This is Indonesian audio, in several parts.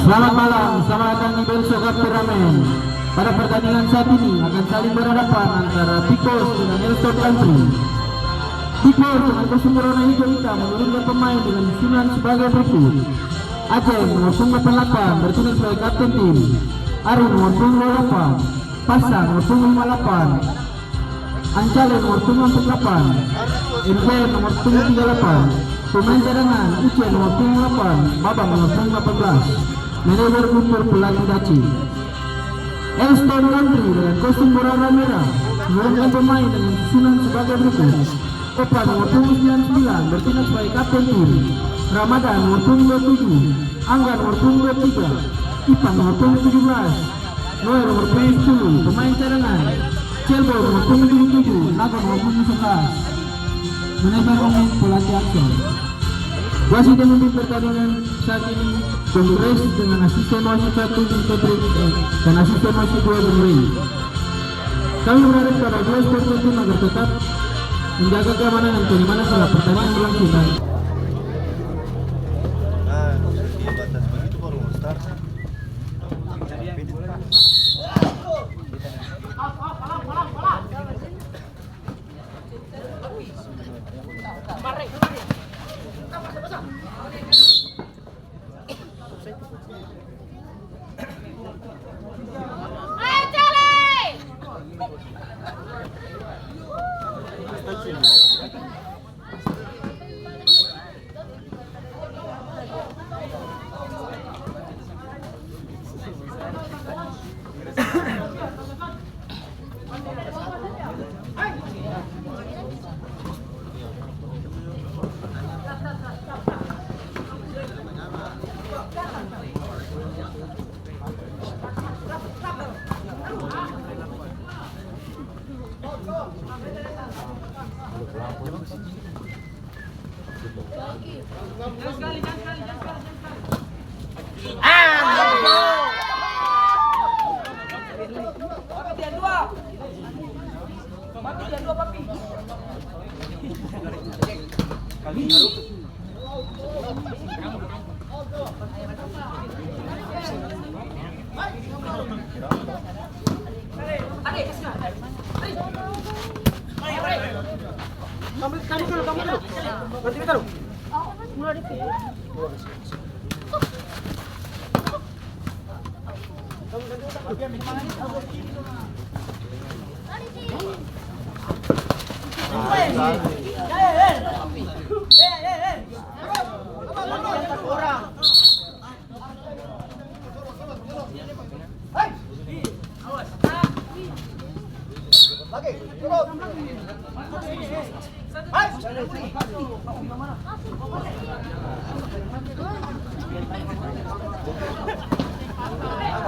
Selamat malam, selamat datang di Belso Cup Turnamen. Pada pertandingan saat ini akan saling berhadapan antara Picos dengan Elston Country. Picos dengan kostum berwarna hijau hitam menurunkan pemain dengan susunan sebagai berikut: Aceh nomor punggung 88 bertugas sebagai kapten tim, Arun nomor punggung 28, Pasang nomor punggung 58, Ancale nomor punggung 48, MJ nomor punggung 38. Pemain cadangan Uce nomor punggung 8, Babang nomor punggung 18. Manajer Guntur pelatih Daci. Elston Country dengan kostum berwarna merah menurunkan pemain dengan susunan sebagai berikut: Opa nomor punggung 99 bertindak sebagai kapten tim, Ramadan nomor punggung 27, Angga nomor punggung 23, Ipang nomor punggung 17, Noel nomor punggung 10. Pemain cadangan Celbo nomor punggung 77, Naga nomor punggung 11. Manajer umum pelatih Axel. Wasit yang memimpin pertandingan saat ini Kongres dengan asisten wasit 1 Patrick dan asisten wasit 2 Ray. Kami berharap pada dua supporter tim agar tetap menjaga keamanan dan kenyamanan setelah pertandingan berlangsung. Batas begitu baru start.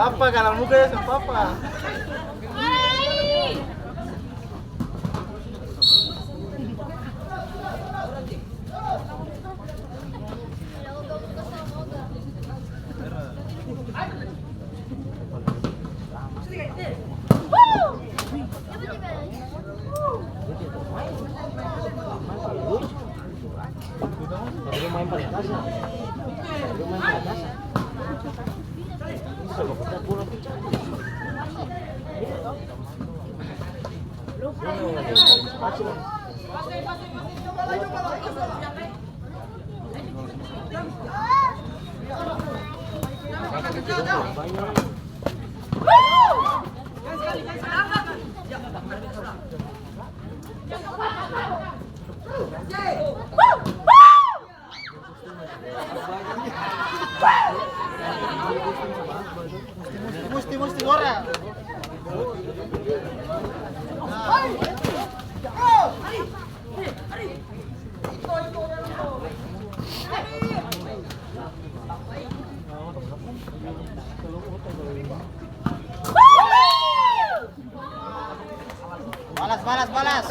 Apa kalau muka ya sama papa? Mesti goreng. Balas.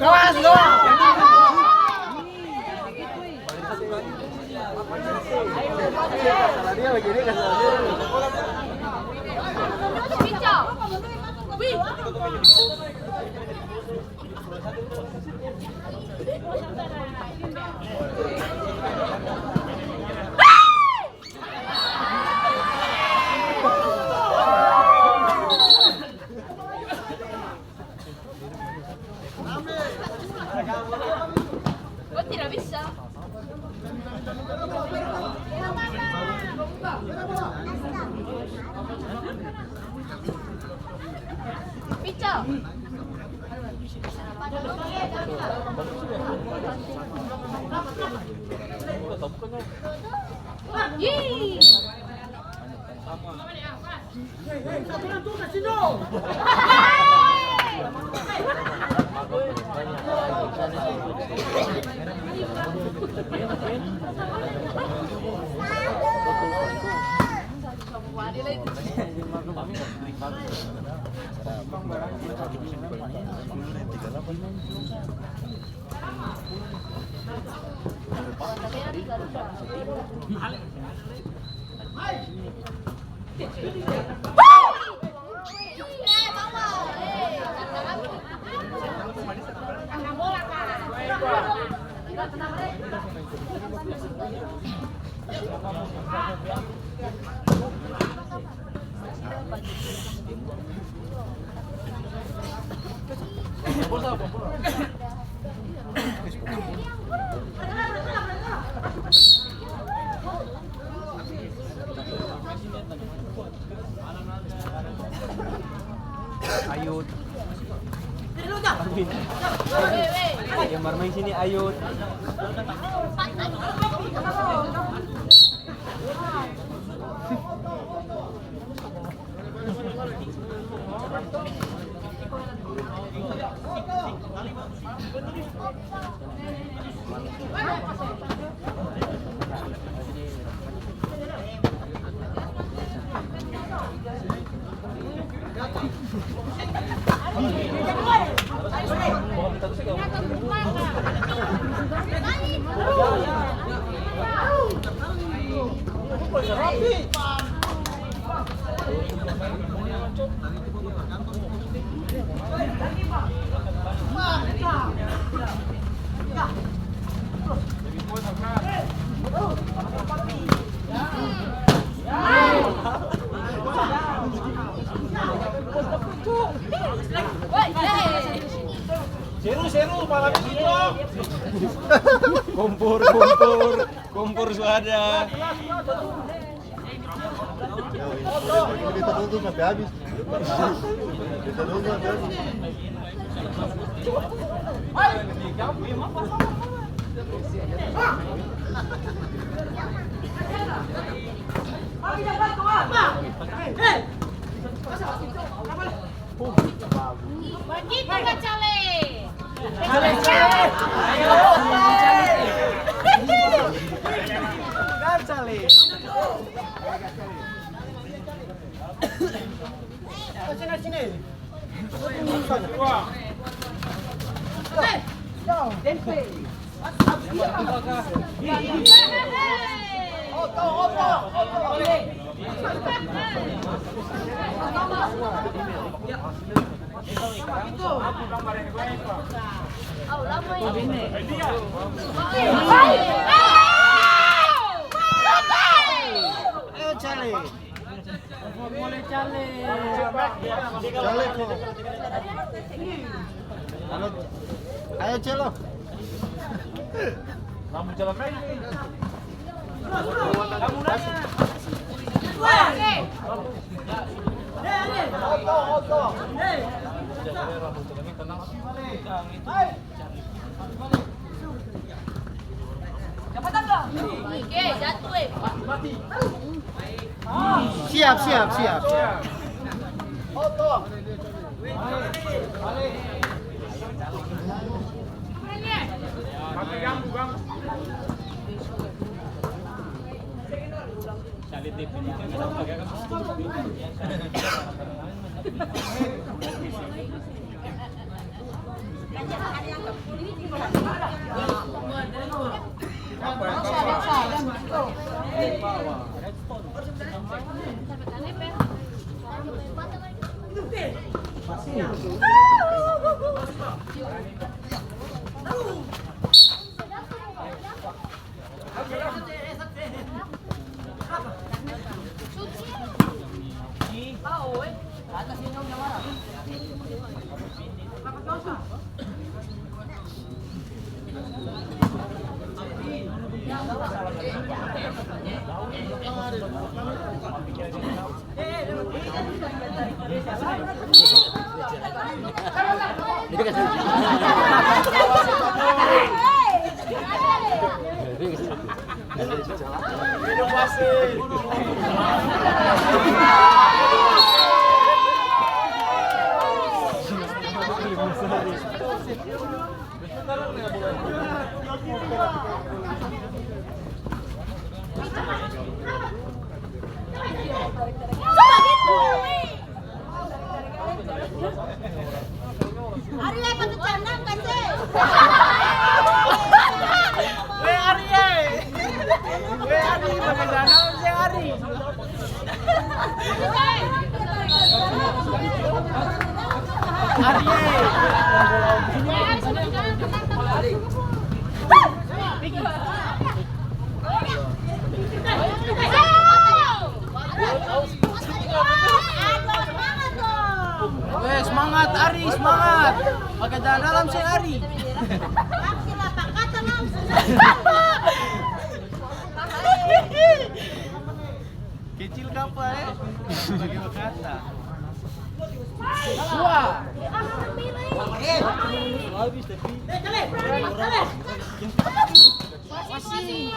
Kelas doang. Dia lagi ini Gue tidak bisa. Picel. Yee. Ayut. Yang bermain sini Ayut. Seru malam ini dong. Kompor suada. Kita tunggu sampai habis. Kita tunggu sampai habis. Begitu Kak Cale. Ayo Cale. Cale kok. Ayo Celo. Kamu jalan main. Oke, jatuh. Siap, siap, siap. Arya pakai canang kan sih? Weh, semangat Ari, semangat. Pakai jalan dalam sih Ari. Kecil kapal ya. Bagi kata. Wah. Habis tapi. Masih.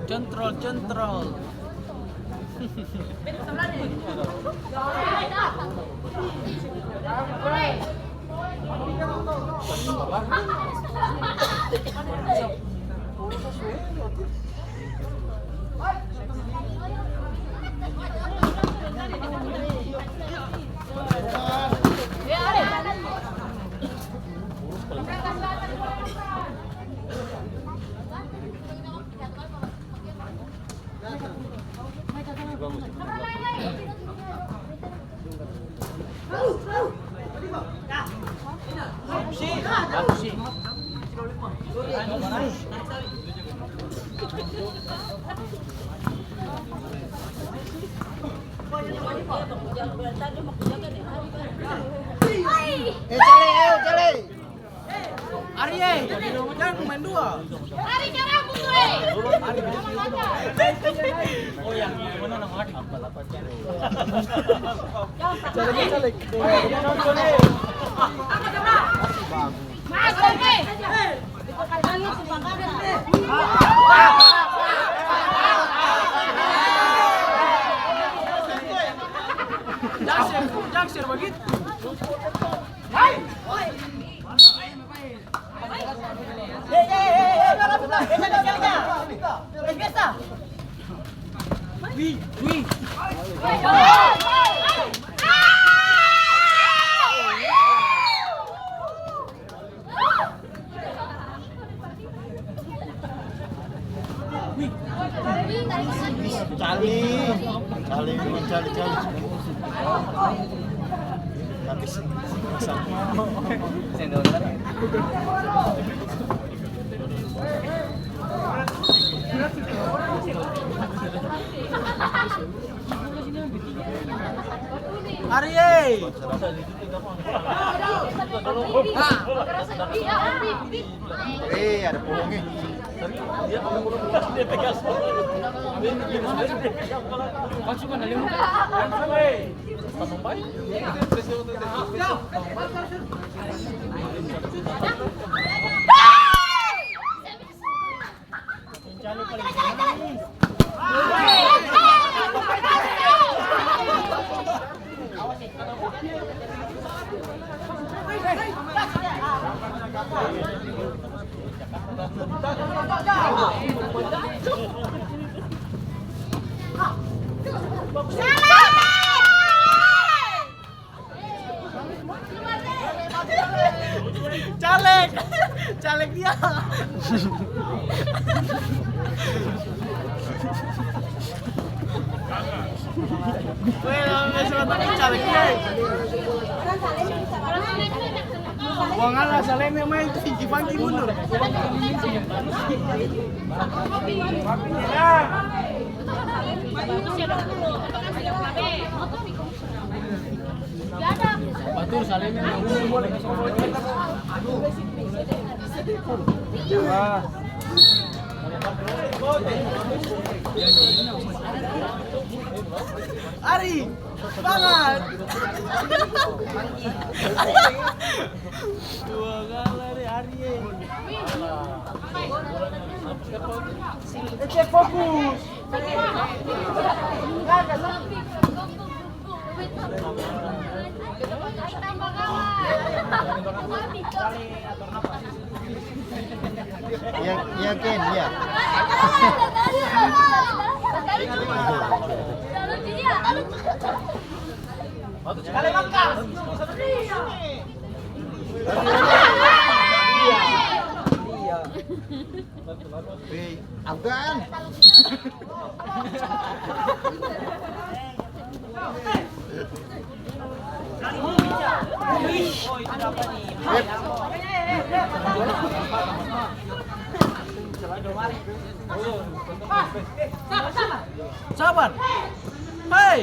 Control, control. Cale. Arya, jangan main dua. Ari jangan putri. Oh yang mana nama lagi? Masuk nih. Jaksir begitu. Wih. Cali. Habis. Ari. Ada pohongnya. Pasukan dari muka. Caleg dia. Weh, namanya caleg dia. Wah ngalah salahnya main tinggi-tinggi mundur. Batur salahnya boleh. Ari, semangat. Dua kali Ari. Cek fokus. Iya Ken, iya. Kali makan. Afgan. Sabar. Hei.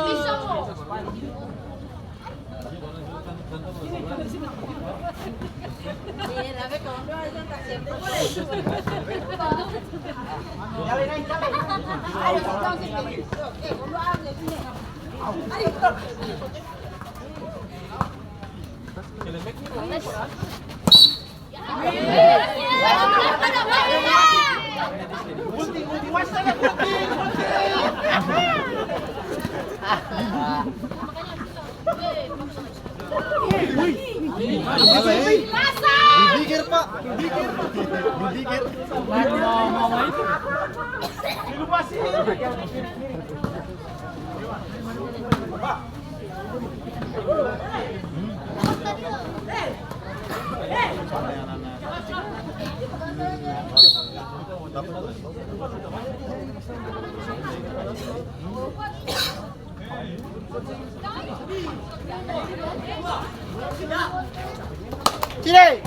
Bisa kok. Dipikir Pak, dipikir. Mau itu. Cire.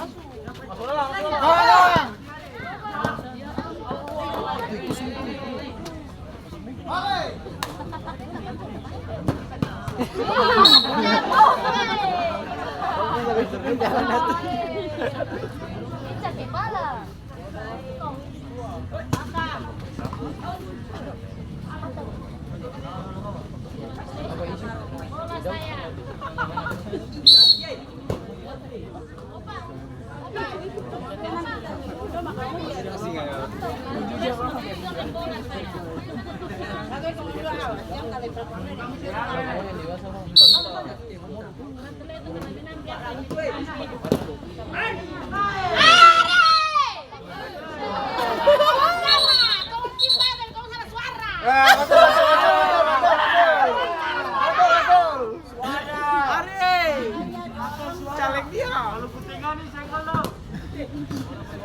Caleg dia. Kalau putingan nih senggol dong.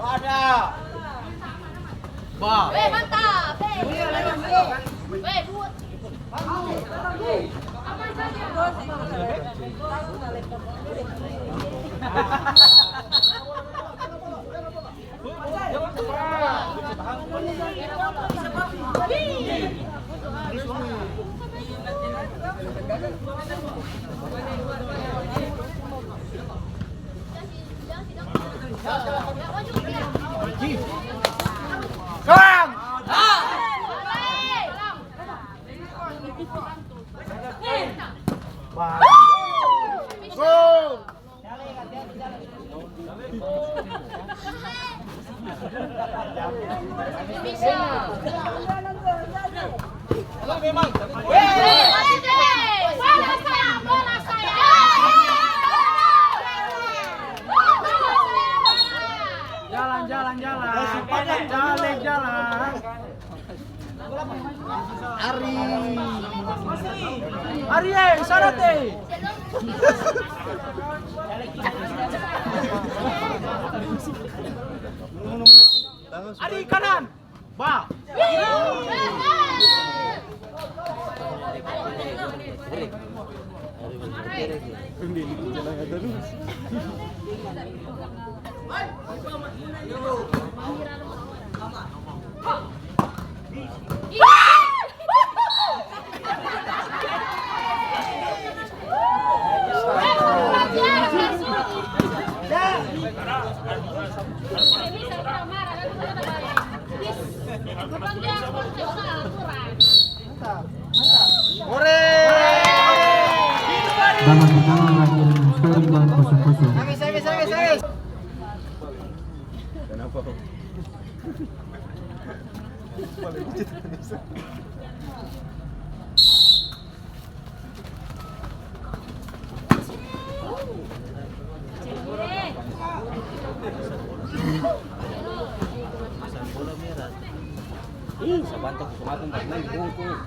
Ada. Bah. Weh, mantap. Weh, buat. Serang! Gol! Jalan. Jalan. Ari, sana teh. Ari kanan. Ba. Babak pertama berakhir dengan skor imbang 0-0. Kenapa? Sabantak kumakan tak main bungkung.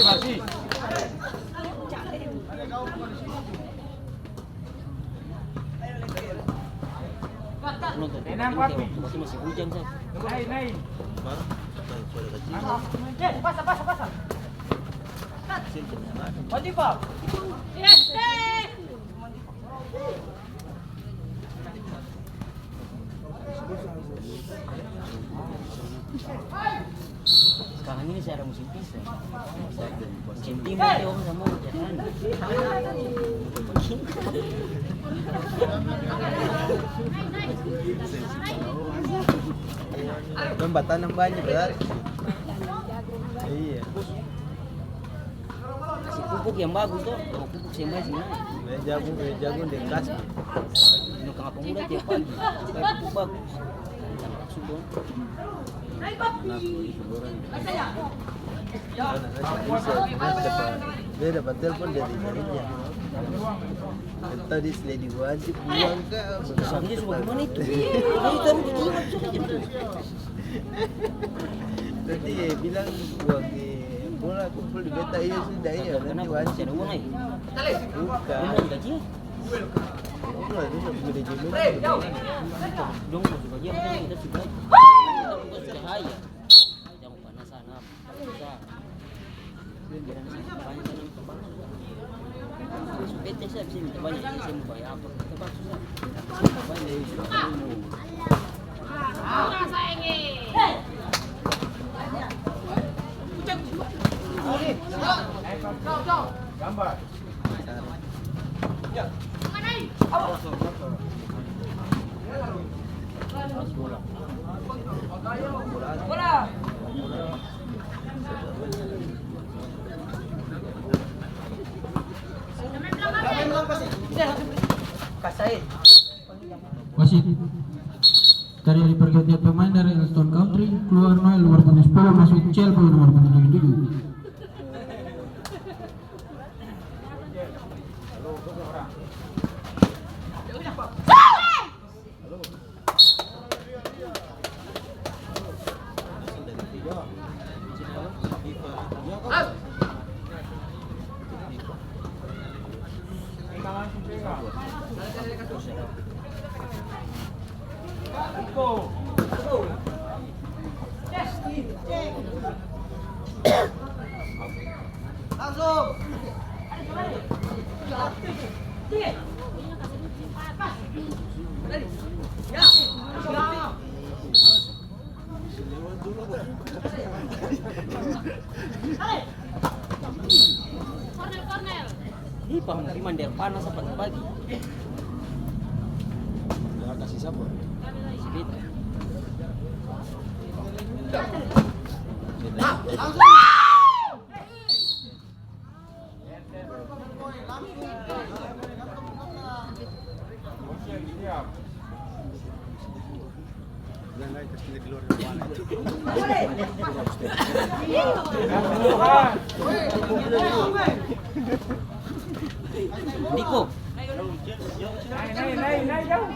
Barsi. Enam papi. Masih hujan saya. Naik. Pasang. Wajib, Pak. Sekarang ini saya ada musim pisang. Musim timur dia orang sama jangan. Tempat tanam banyak berat. Iya. Kasih pupuk yang bagus tuh. Kalau pupuk sembah sih mana? Jagung di kas. Ini kang apa muda tiap pagi. Supaya pupuk bagus. Jangan sudah. Dia dapat telepon dari jarinya. Tadi sudah diwajib buang ke. Besarnya cuma gimana itu? Kalau taruh di jimat sudah gitu. Nanti dia bilang buang di bola kumpul di beta iya sudah iya. Nanti Kenapa? wajib. Masih ada uang lagi? Bukan. Benar gaji? Bukan itu sudah jadi. Dong masuk gaji apa kita sudah? Kita bukan sudah kaya. Jangan panasan apa? Susah. Biar anak banyak tanam kebang. PT saya bisa minta banyak, saya mau bayar apa? Kebang susah. Banyak dari itu. Gambar. wasit. Dari pergantian pemain dari Elston Country, keluar Noel nomor punggung 10, masuk Chelbo nomor punggung 77. Cornel. Ini paham Mander panas apa pagi? Ya kasih siapa? Si Beta. Jangan kasih di luar kepala. Niko. Naik jauh.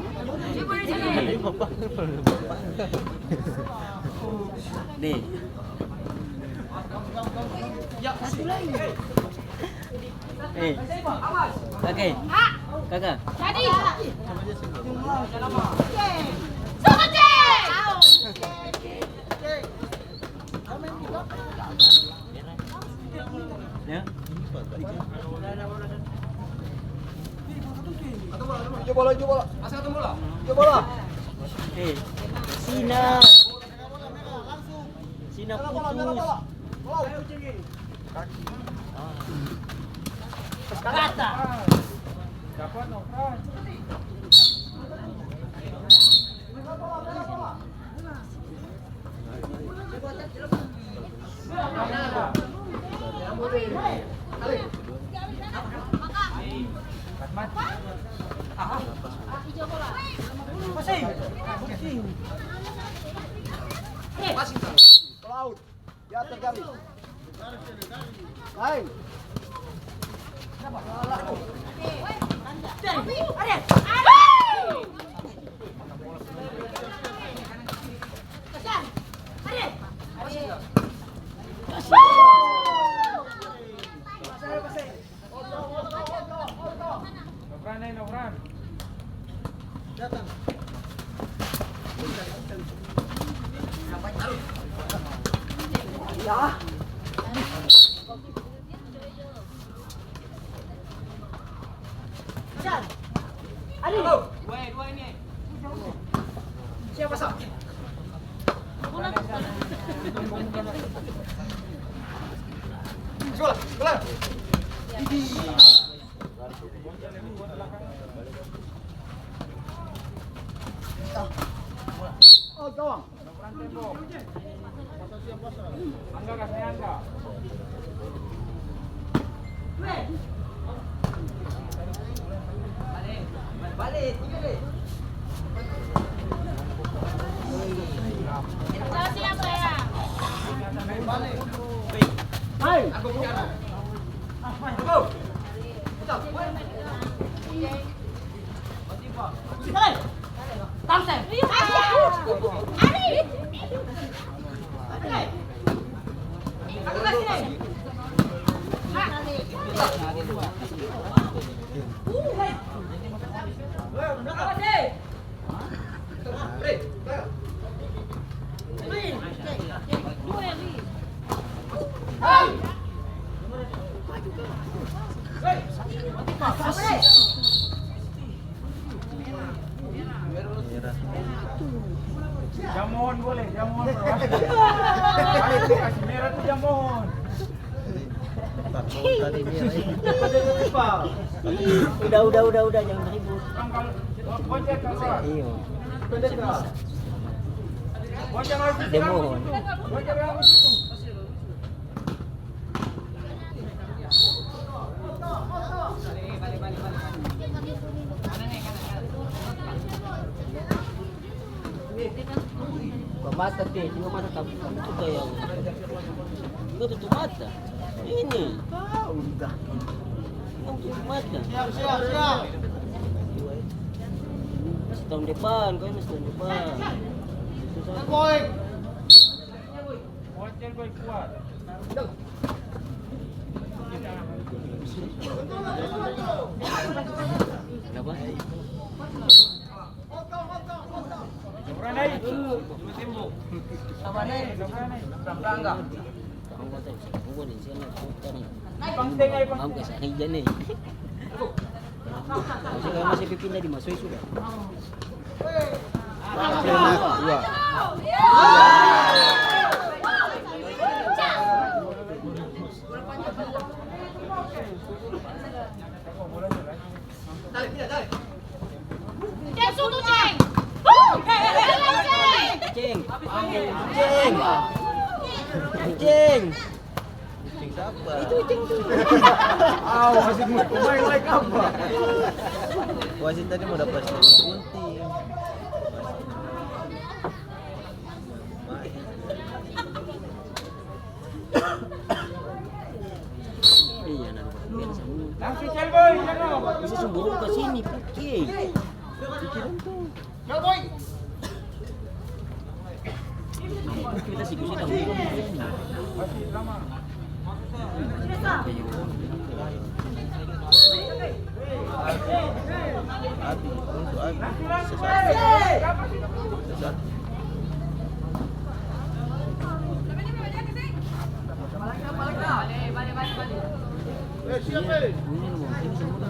Nih. Oke. Kakak. Jadi. Sama Cek. Ya. Sina. Sina putus. Kata. Dapat Nofran. Hijau bola. Pelaut. Ya tergaris. Hai. Nofran. Oh, gawang. Angga kasih Angga. Salah siapa ya? Tamsen. Ari. Aku kasih nih. Jamuan boleh, jamuan bro. Kasih merah tuh jamuan. Udah jangan ribut. Bonceng kalau. Iya. Bonceng harus di Demohon. Bonceng harus itu. Buka mata deh, cuma mata tapi itu kayak enggak tutup mata. Ini. Udah. Yang tutup mata. Siap. Masih tahun depan, kau masih tahun depan. Boy. Kenapa? Kamu kata bisa kamu di sini putar nih. Kamu ke sana aja nih. Saya masih pipindah di Masui sudah. Dua. Ceng, sutu ceng. Ceng. Ceng. Itu ceng tuh. Wasit mau main like apa? Wasit tadi mau dapat gunting. Iya, nanti biar sama. Langsung cel boy, jangan. Bisa semburu ke sini, pakai. Pikiran tuh. Cel boy. Kita sih bisa dah belum. Abi, untuk Abi. Sesat. Siap. Ini loh, ini semua.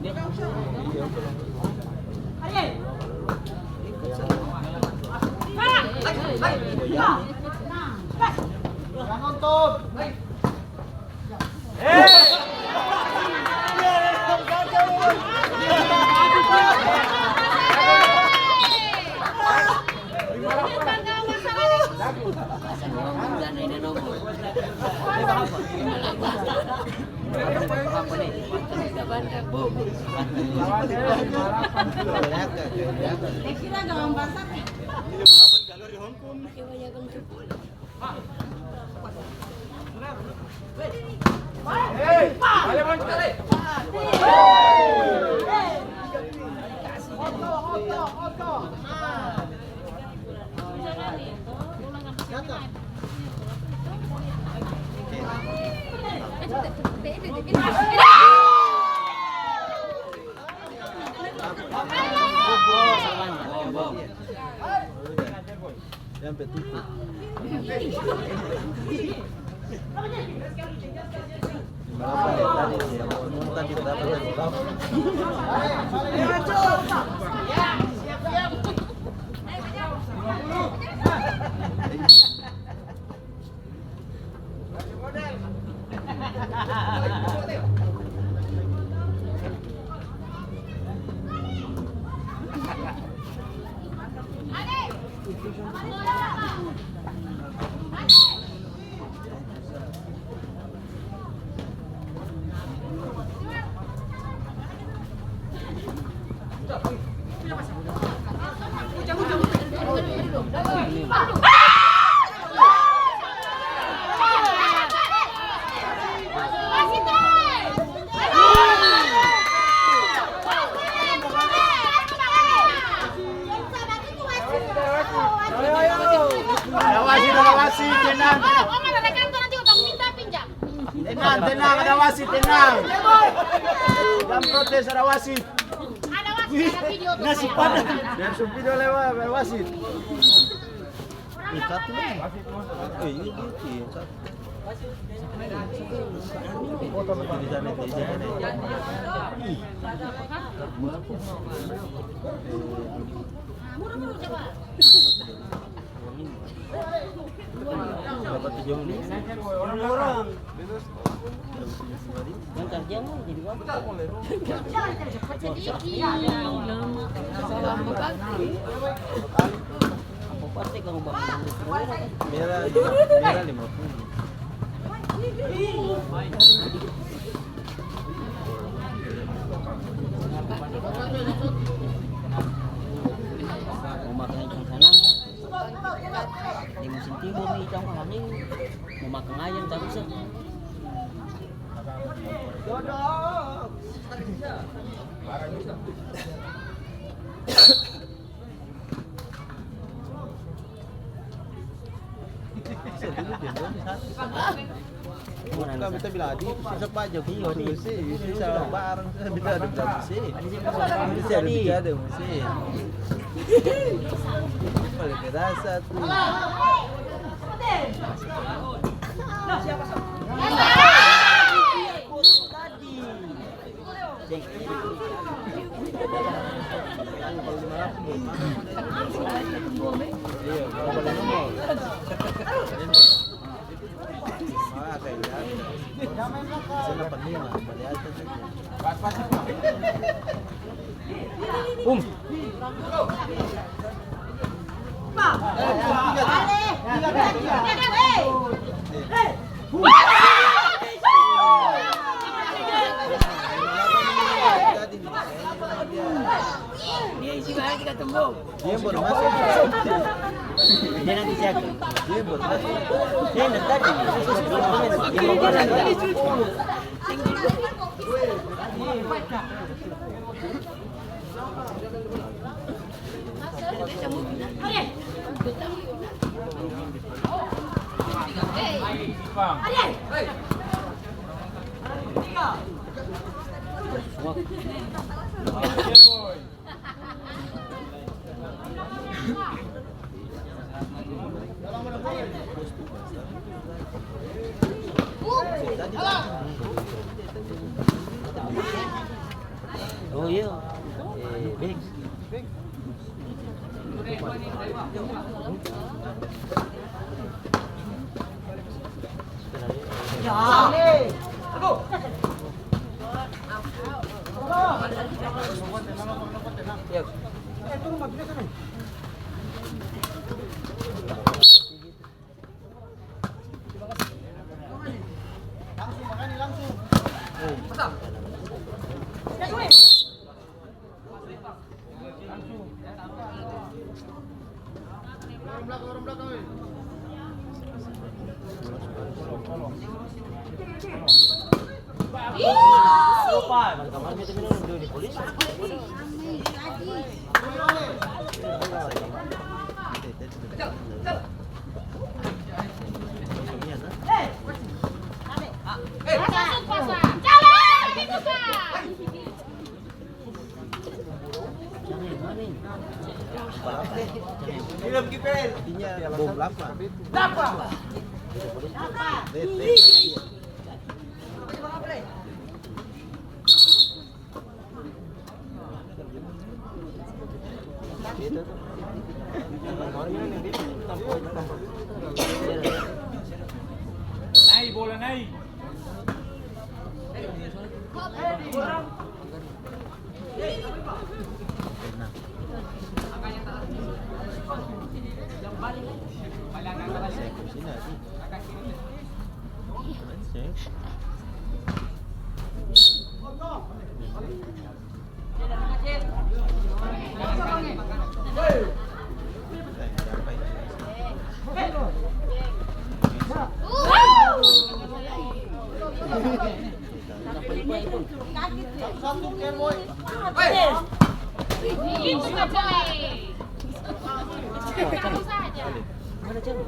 Dia Jangan nonton. Sampai tutup. Tadi berapa tadi? Tenang, ada wasit, tenang. Jangan protes, ada wasit. Ada wasit, ada video tuh. Nasi padang. Dan video lewat wasit. Satu lagi. Ini gitu. Foto di sana di sana. Murah-murah coba. Dapat 7 menit. Orang. yang kerja mau jadi apa? Apa pasti kamu bakal Merah 50. mau makan ikan sana Di musim timur nih kamu hamil mau makan ayam tak bisa. Kita minta biladi, bisa Pak Jogi, bisa bareng, bisa ada mesin. Bisa ada mesin. Paling kerasa tuh. Dia baru masuk. Dia nanti siapa? Dia baru masuk. Dia nanti tadi. Oh iya. Big. Film kipel. Artinya bom lama. Naik bola naik. Itu nggak boleh. Kamu saja. Mana jalan?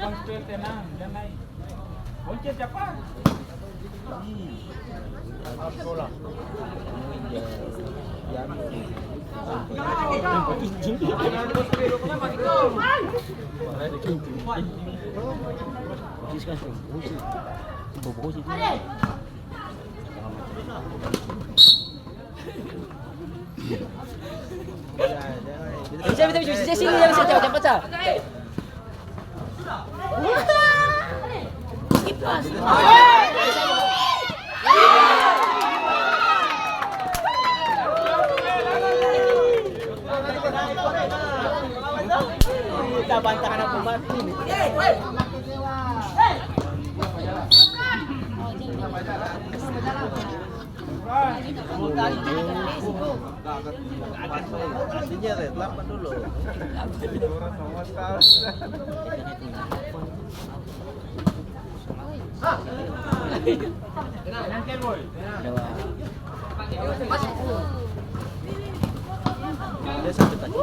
Konsen tenang, jangan naik. Konsen siapa? Bisa sini yang saya cepat pecah. Kipas. bantahan ang pembantu ini. Artinya red 8 dulu. Dia sampai tadi.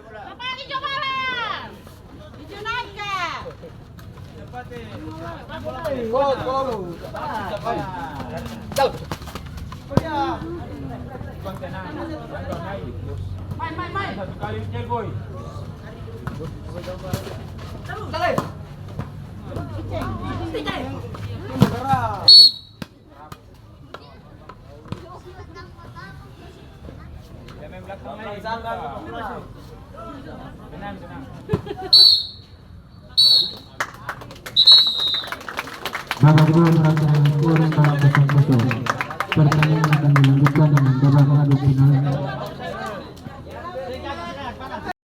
Apa dicoba lah? Dijunakan. Satu kali cel boy. Jangan belakang lagi. Tenang, tenang. Babak kedua berakhir kurang 0-0. Pertandingan akan dilanjutkan dengan babak adu final